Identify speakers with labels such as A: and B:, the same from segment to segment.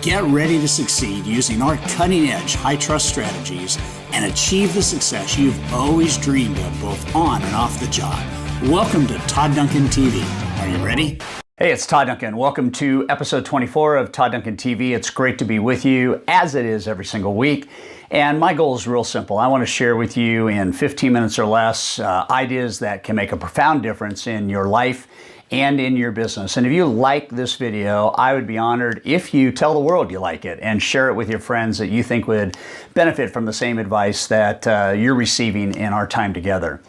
A: Get ready to succeed using our cutting-edge high-trust strategies and achieve the success you've always dreamed of both on and off the job. Welcome to Todd Duncan TV. Are you ready?
B: Hey, it's Todd Duncan. Welcome to episode 24 of Todd Duncan TV. It's great to be with you, as it is every single week. And my goal is real simple. I want to share with you in 15 minutes or less ideas that can make a profound difference in your life and in your business. And if you like this video, I would be honored if you tell the world you like it and share it with your friends that you think would benefit from the same advice that you're receiving in our time together.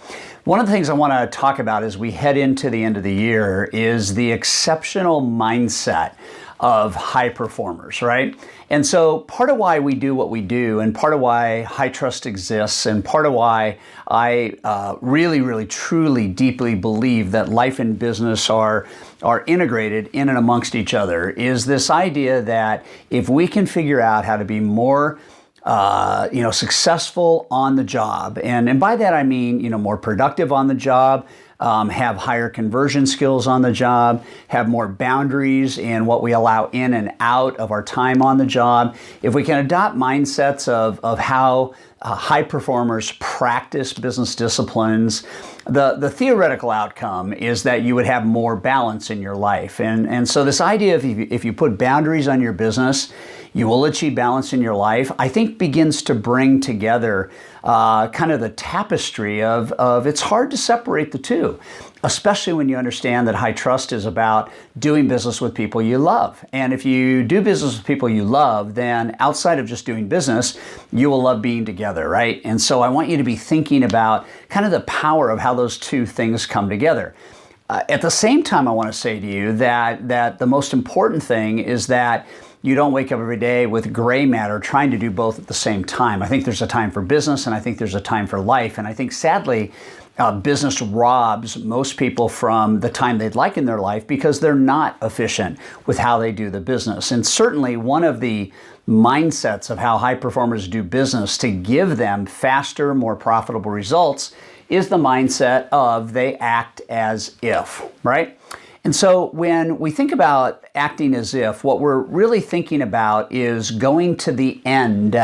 B: One of the things I want to talk about as we head into the end of the year is the exceptional mindset of high performers, right? And so part of why we do what we do, and part of why high trust exists, and part of why I really, truly, deeply believe that life and business are integrated in and amongst each other, is this idea that if we can figure out how to be more successful on the job, and by that I mean, more productive on the job, have higher conversion skills on the job, have more boundaries in what we allow in and out of our time on the job. If we can adopt mindsets of how high performers practice business disciplines, the theoretical outcome is that you would have more balance in your life. And so this idea of if you put boundaries on your business, you will achieve balance in your life, I think begins to bring together kind of the tapestry of it's hard to separate the two, especially when you understand that high trust is about doing business with people you love. And if you do business with people you love, then outside of just doing business, you will love being together, right? And so I want you to be thinking about kind of the power of how those two things come together. At the same time, I want to say to you that the most important thing is that you don't wake up every day with gray matter trying to do both at the same time. I think there's a time for business, and I think there's a time for life. And I think, sadly, business robs most people from the time they'd like in their life because they're not efficient with how they do the business. And certainly one of the mindsets of how high performers do business to give them faster, more profitable results is the mindset of they act as if, right? And so when we think about acting as if, what we're really thinking about is going to the end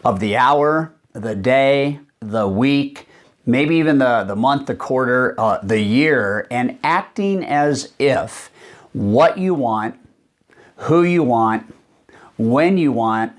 B: of the hour, the day, the week, maybe even the month, the quarter, the year, and acting as if what you want, who you want, when you want,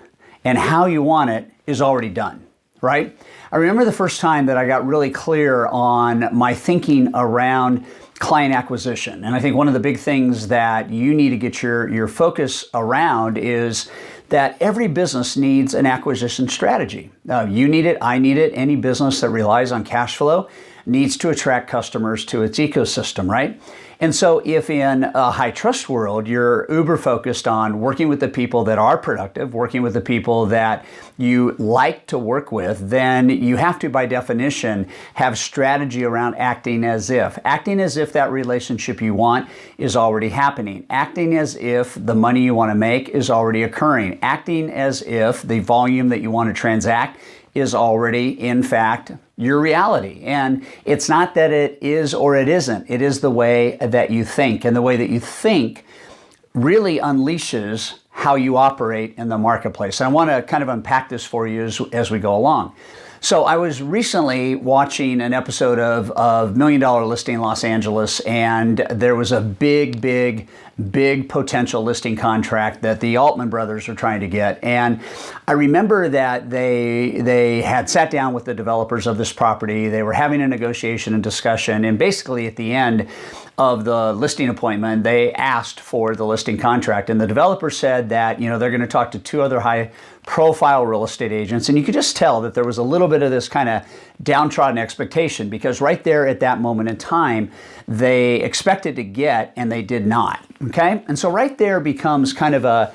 B: and how you want it is already done, right? I remember the first time that I got really clear on my thinking around client acquisition. And I think one of the big things that you need to get your focus around is that every business needs an acquisition strategy. You need it, I need it. Any business that relies on cash flow needs to attract customers to its ecosystem, right? And so if in a high trust world, you're uber focused on working with the people that are productive, working with the people that you like to work with, then you have to, by definition, have strategy around acting as if. Acting as if that relationship you want is already happening. Acting as if the money you want to make is already occurring. Acting as if the volume that you want to transact is already, in fact, your reality. And it's not that it is or it isn't. It is the way that you think. And the way that you think really unleashes how you operate in the marketplace. And I want to kind of unpack this for you as we go along. So I was recently watching an episode of $1 Million Listing Los Angeles, and there was a big potential listing contract that the Altman brothers are trying to get. And I remember that they had sat down with the developers of this property. They were having a negotiation and discussion, and basically at the end of the listing appointment, they asked for the listing contract. And the developer said that, they're going to talk to two other high-profile real estate agents. And you could just tell that there was a little bit of this kind of downtrodden expectation, because right there at that moment in time, they expected to get and they did not. Okay? And so right there becomes kind of a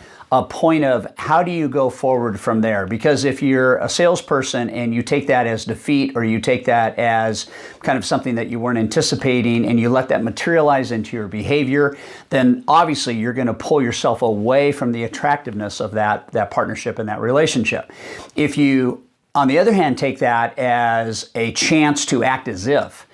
B: point of how do you go forward from there? Because if you're a salesperson and you take that as defeat, or you take that as kind of something that you weren't anticipating, and you let that materialize into your behavior, then obviously you're going to pull yourself away from the attractiveness of that partnership and that relationship. If you, on the other hand, take that as a chance to act as if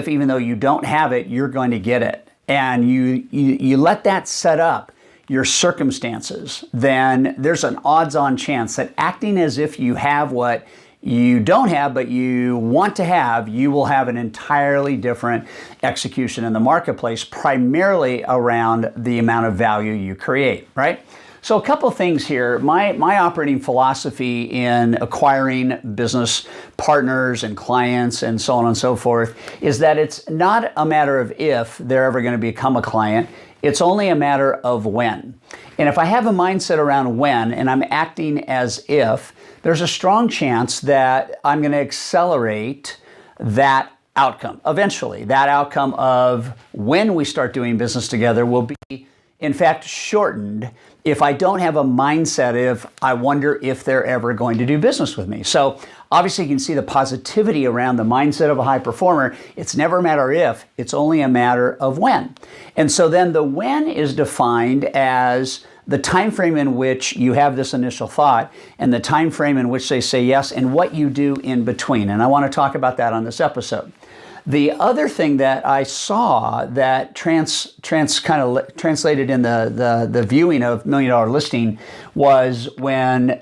B: even though you don't have it, you're going to get it, and you let that set up your circumstances, then there's an odds-on chance that acting as if you have what you don't have but you want to have, you will have an entirely different execution in the marketplace, primarily around the amount of value you create, right? So a couple things here. My operating philosophy in acquiring business partners and clients and so on and so forth is that it's not a matter of if they're ever going to become a client. It's only a matter of when. And if I have a mindset around when and I'm acting as if, there's a strong chance that I'm going to accelerate that outcome. Eventually, that outcome of when we start doing business together will be, in fact, shortened if I don't have a mindset of, I wonder if they're ever going to do business with me. So obviously you can see the positivity around the mindset of a high performer. It's never a matter if, it's only a matter of when. And so then the when is defined as the time frame in which you have this initial thought and the time frame in which they say yes and what you do in between. And I want to talk about that on this episode. The other thing that I saw that translated in the viewing of $1 Million Listing was when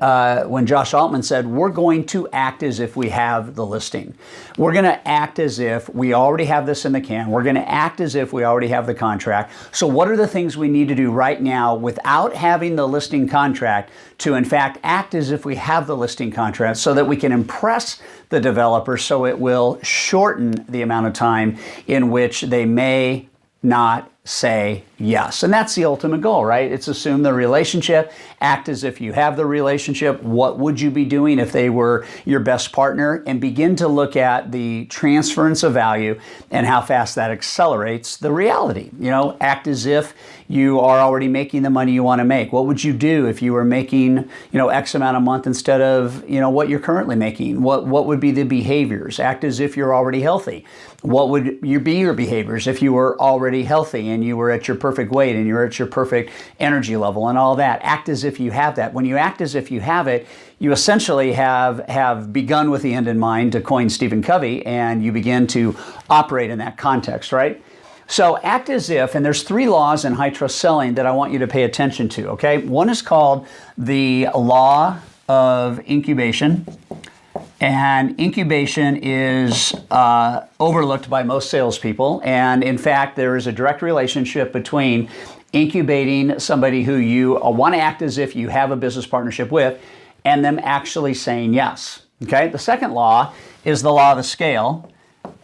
B: Josh Altman said, we're going to act as if we have the listing. We're going to act as if we already have this in the can. We're going to act as if we already have the contract. So what are the things we need to do right now without having the listing contract to, in fact, act as if we have the listing contract so that we can impress the developer so it will shorten the amount of time in which they may not say yes. And that's the ultimate goal, right? It's assume the relationship, act as if you have the relationship. What would you be doing if they were your best partner? And begin to look at the transference of value and how fast that accelerates the reality. You know, act as if you are already making the money you want to make. What would you do if you were making, X amount a month instead of, what you're currently making? What would be the behaviors? Act as if you're already healthy. What would be your behaviors if you were already healthy and you were at your perfect weight and you're at your perfect energy level and all that? Act as if you have that. When you act as if you have it, you essentially have begun with the end in mind, to coin Stephen Covey, and you begin to operate in that context, right? So act as if, and there's 3 laws in high trust selling that I want you to pay attention to, okay? One is called the law of incubation. And incubation is overlooked by most salespeople. And in fact, there is a direct relationship between incubating somebody who you want to act as if you have a business partnership with and them actually saying yes. Okay? The second law is the law of the scale.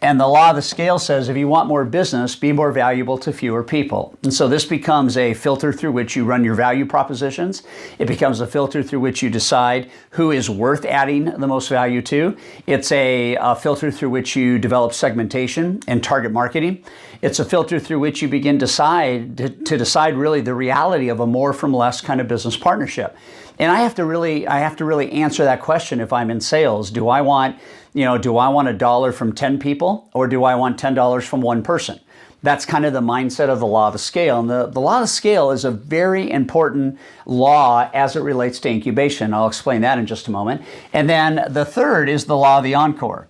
B: And the law of the scale says if you want more business, be more valuable to fewer people. And so this becomes a filter through which you run your value propositions. It becomes a filter through which you decide who is worth adding the most value to. It's a filter through which you develop segmentation and target marketing. It's a filter through which you begin to decide really the reality of a more from less kind of business partnership. And I have to really answer that question if I'm in sales. Do I want $1 from 10 people, or do I want $10 from one person? That's kind of the mindset of the law of the scale. And the law of the scale is a very important law as it relates to incubation. I'll explain that in just a moment. And then the third is the law of the encore.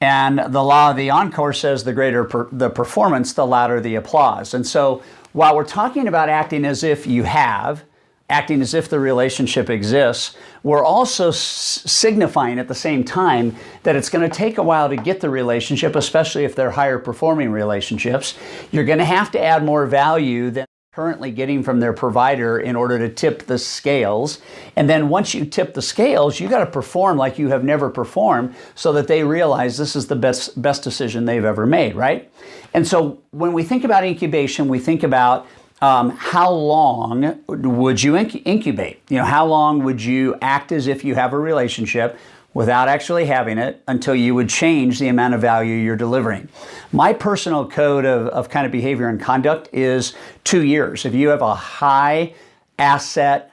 B: And the law of the encore says the greater the performance, the louder the applause. And so while we're talking about acting as if you have, acting as if the relationship exists, we're also signifying at the same time that it's going to take a while to get the relationship, especially if they're higher performing relationships. You're going to have to add more value than currently getting from their provider in order to tip the scales. And then once you tip the scales, you got to perform like you have never performed so that they realize this is the best decision they've ever made, right? And so when we think about incubation, we think about how long would you incubate? How long would you act as if you have a relationship without actually having it until you would change the amount of value you're delivering? My personal code of kind of behavior and conduct is 2 years. If you have a high asset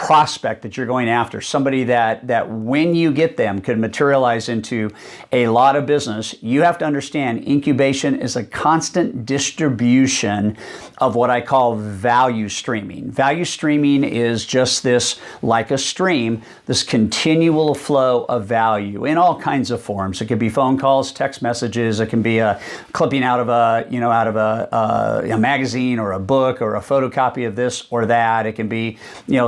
B: prospect that you're going after, somebody that when you get them could materialize into a lot of business, you have to understand incubation is a constant distribution of what I call value streaming. Value streaming is just this, like a stream, this continual flow of value in all kinds of forms. It could be phone calls, text messages, it can be a clipping out of a magazine or a book or a photocopy of this or that. It can be,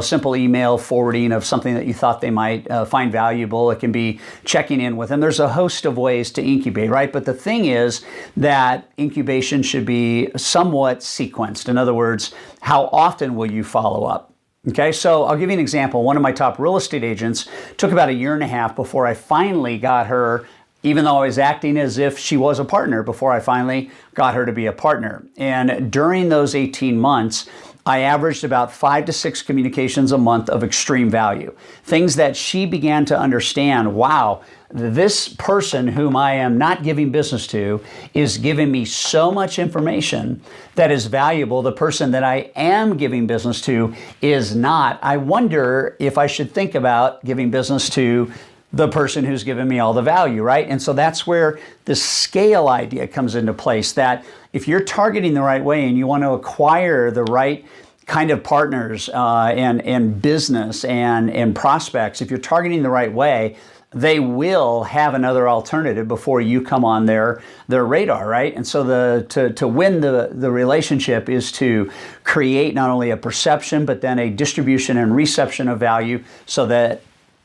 B: simple email forwarding of something that you thought they might find valuable. It can be checking in with them. There's a host of ways to incubate, right? But the thing is that incubation should be somewhat sequenced. In other words, how often will you follow up? Okay, so I'll give you an example. One of my top real estate agents took about 1.5 years before I finally got her, even though I was acting as if she was a partner, before I finally got her to be a partner. And during those 18 months, I averaged about 5 to 6 communications a month of extreme value. Things that she began to understand, wow, this person whom I am not giving business to is giving me so much information that is valuable. The person that I am giving business to is not. I wonder if I should think about giving business to the person who's given me all the value, right? And so that's where the scale idea comes into place, that if you're targeting the right way and you want to acquire the right kind of partners and business and prospects, if you're targeting the right way, they will have another alternative before you come on their radar, right? And so to win the relationship is to create not only a perception, but then a distribution and reception of value so that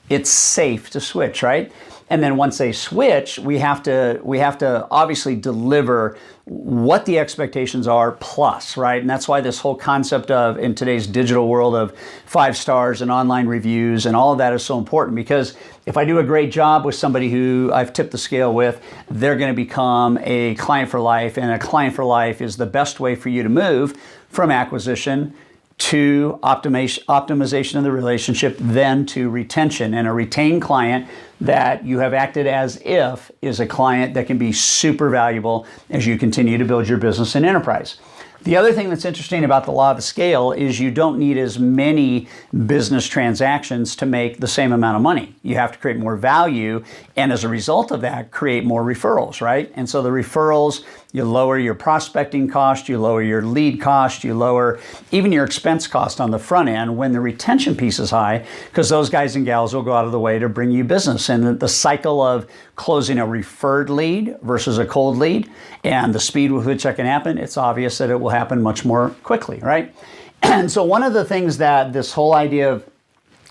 B: it's safe to switch, right? And then once they switch, we have to obviously deliver what the expectations are plus, right? And that's why this whole concept of, in today's digital world, of 5 stars and online reviews and all of that is so important, because if I do a great job with somebody who I've tipped the scale with, they're going to become a client for life, and a client for life is the best way for you to move from acquisition to optimization of the relationship, then to retention. And a retained client that you have acted as if is a client that can be super valuable as you continue to build your business and enterprise. The other thing that's interesting about the law of the scale is you don't need as many business transactions to make the same amount of money. You have to create more value, and as a result of that, create more referrals, right? And so the referrals, you lower your prospecting cost, you lower your lead cost, you lower even your expense cost on the front end when the retention piece is high, because those guys and gals will go out of the way to bring you business. And the cycle of closing a referred lead versus a cold lead and the speed with which that can happen, it's obvious that it will happen much more quickly, right? And so one of the things that this whole idea of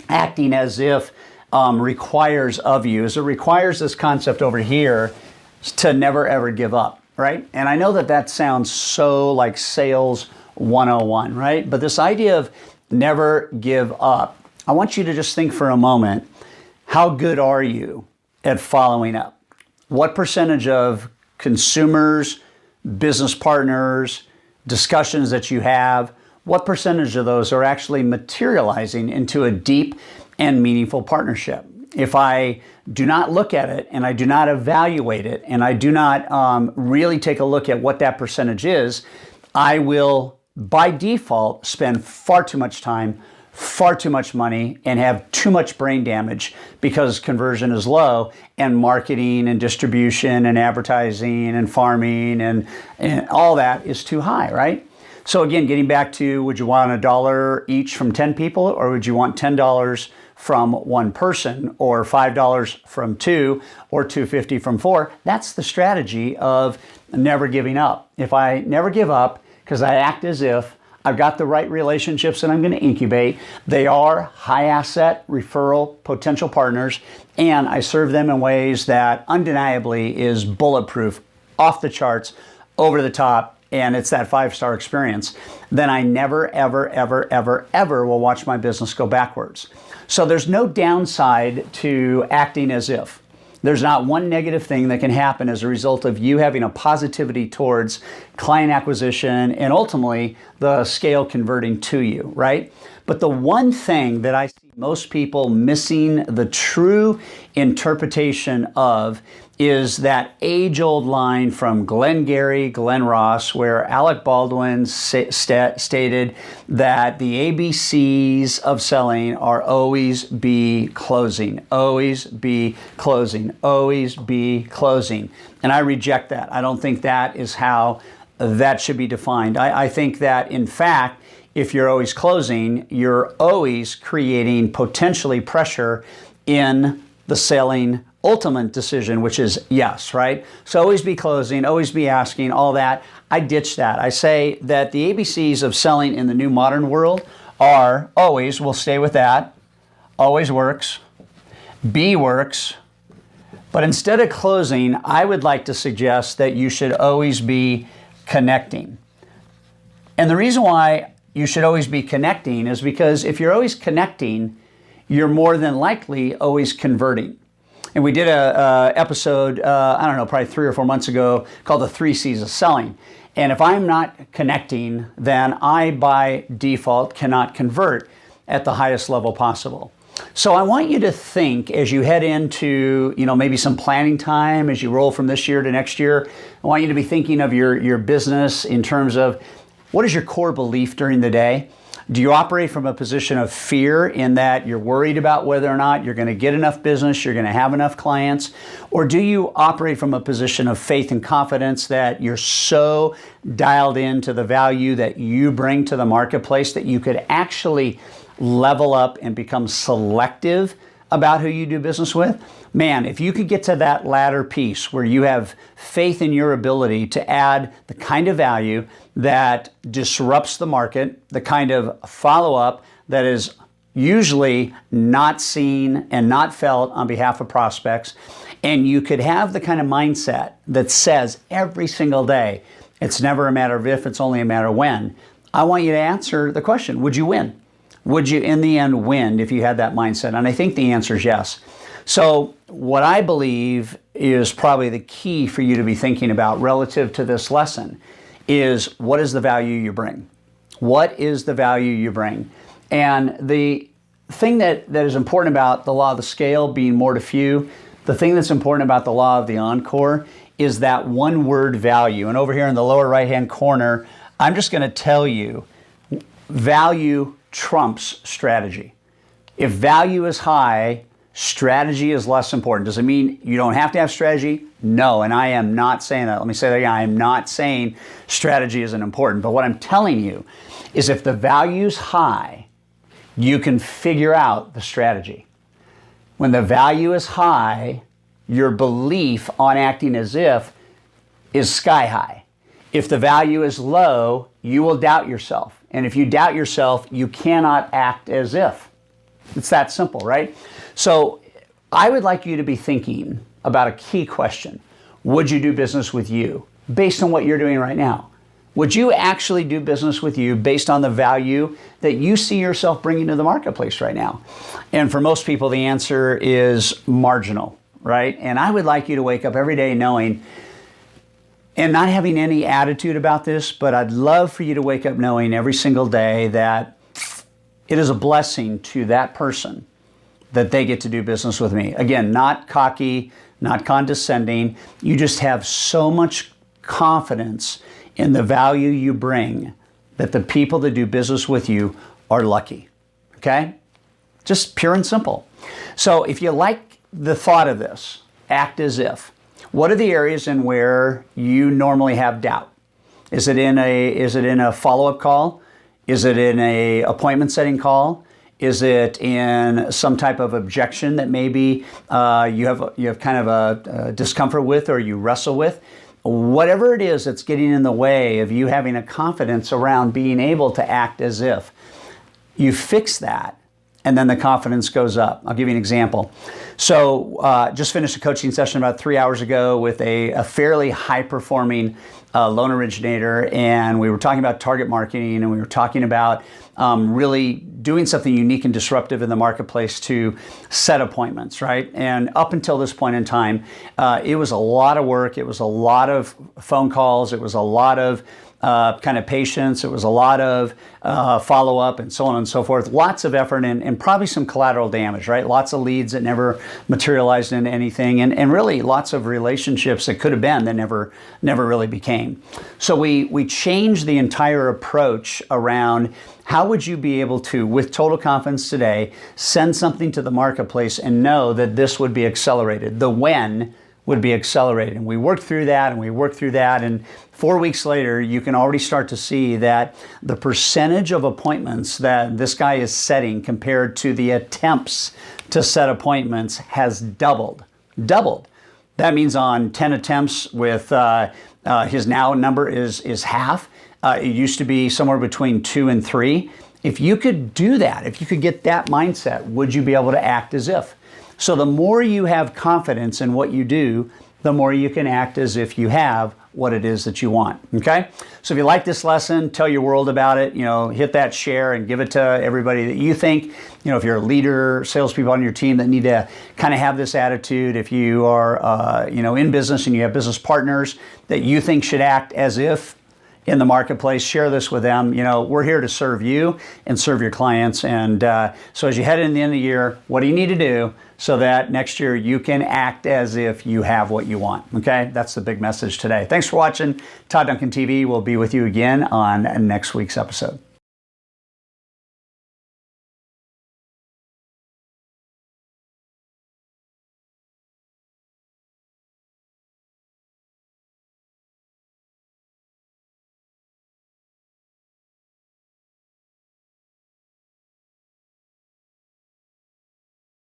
B: acting as if requires of you is it requires this concept over here to never ever give up, right? And I know that sounds so like sales 101, right? But this idea of never give up, I want you to just think for a moment, how good are you at following up? What percentage of consumers, business partners, discussions that you have, what percentage of those are actually materializing into a deep and meaningful partnership? If I do not look at it and I do not evaluate it and I do not really take a look at what that percentage is, I will by default spend far too much time, far too much money, and have too much brain damage because conversion is low and marketing and distribution and advertising and farming and all that is too high, right? So again, getting back to, would you want $1 each from 10 people, or would you want $10 from one person, or $5 from 2, or $2.50 from 4? That's the strategy of never giving up. If I never give up because I act as if I've got the right relationships that I'm going to incubate, they are high asset referral potential partners, and I serve them in ways that undeniably is bulletproof, off the charts, over the top, and it's that 5-star experience, then I never, ever, ever, ever, ever will watch my business go backwards. So there's no downside to acting as if. There's not one negative thing that can happen as a result of you having a positivity towards client acquisition and ultimately the scale converting to you, right? But the one thing that I see most people missing the true interpretation of is that age-old line from Glenn Ross, where Alec Baldwin stated that the ABCs of selling are always be closing, always be closing, always be closing. And I reject that. I don't think that is how that should be defined. I think that, in fact, if you're always closing, you're always creating potentially pressure in the selling ultimate decision, which is yes, right? So always be closing, always be asking, all that. I ditch that. I say that the ABCs of selling in the new modern world are always, we'll stay with that, always works, B works, but instead of closing, I would like to suggest that you should always be connecting. And the reason why you should always be connecting is because if you're always connecting, you're more than likely always converting. And we did a episode, I don't know, probably 3 or 4 months ago called the 3 C's of selling. And if I'm not connecting, then I by default cannot convert at the highest level possible. So I want you to think as you head into, maybe some planning time as you roll from this year to next year. I want you to be thinking of your business in terms of what is your core belief during the day? Do you operate from a position of fear in that you're worried about whether or not you're going to get enough business, you're going to have enough clients? Or do you operate from a position of faith and confidence that you're so dialed into the value that you bring to the marketplace that you could actually level up and become selective about who you do business with? Man, if you could get to that latter piece where you have faith in your ability to add the kind of value that disrupts the market, the kind of follow-up that is usually not seen and not felt on behalf of prospects, and you could have the kind of mindset that says every single day, it's never a matter of if, it's only a matter of when. I want you to answer the question, would you win? Would you, in the end, win if you had that mindset? And I think the answer is yes. So what I believe is probably the key for you to be thinking about relative to this lesson is what is the value you bring? What is the value you bring? And the thing that is important about the law of the scale being more to few, the thing that's important about the law of the encore is that one word value. And over here in the lower right-hand corner, I'm just going to tell you value trumps strategy. If value is high, strategy is less important. Does it mean you don't have to have strategy? No, and I am not saying that. Let me say that again. I am not saying strategy isn't important. But what I'm telling you is if the value's high, you can figure out the strategy. When the value is high, your belief on acting as if is sky high. If the value is low, you will doubt yourself. And if you doubt yourself, you cannot act as if. It's that simple, right? So I would like you to be thinking about a key question. Would you do business with you based on what you're doing right now? Would you actually do business with you based on the value that you see yourself bringing to the marketplace right now? And for most people, the answer is marginal, right? And I would like you to wake up every day knowing, and not having any attitude about this, but I'd love for you to wake up knowing every single day that it is a blessing to that person that they get to do business with me. Again, not cocky, not condescending. You just have so much confidence in the value you bring that the people that do business with you are lucky, okay? Just pure and simple. So if you like the thought of this, act as if. What are the areas in where you normally have doubt? Is it in a follow-up call? Is it in a appointment setting call? Is it in some type of objection that maybe you have kind of a discomfort with or you wrestle with? Whatever it is that's getting in the way of you having a confidence around being able to act as if, you fix that, and then the confidence goes up. I'll give you an example. So just finished a coaching session about 3 hours ago with a fairly high-performing loan originator, and we were talking about target marketing, and we were talking about really doing something unique and disruptive in the marketplace to set appointments, right? And up until this point in time, it was a lot of work. It was a lot of phone calls. It was a lot of kind of patience. It was a lot of follow-up and so on and so forth. Lots of effort and probably some collateral damage, right? Lots of leads that never materialized into anything, and really lots of relationships that could have been that never really became. So we changed the entire approach around how would you be able to, with total confidence today, send something to the marketplace and know that this would be accelerated. The when would be accelerated. And we worked through that and we worked through that. And 4 weeks later, you can already start to see that the percentage of appointments that this guy is setting compared to the attempts to set appointments has doubled. Doubled. That means on 10 attempts with his now number is half. It used to be somewhere between 2 and 3. If you could do that, if you could get that mindset, would you be able to act as if? So the more you have confidence in what you do, the more you can act as if you have what it is that you want, okay? So if you like this lesson, tell your world about it, hit that share and give it to everybody that you think, if you're a leader, salespeople on your team that need to kind of have this attitude, if you are, in business and you have business partners that you think should act as if in the marketplace, share this with them. We're here to serve you and serve your clients. And so as you head into the end of the year, what do you need to do so that next year you can act as if you have what you want? Okay, that's the big message today. Thanks for watching Todd Duncan TV. We'll be with you again on next week's episode.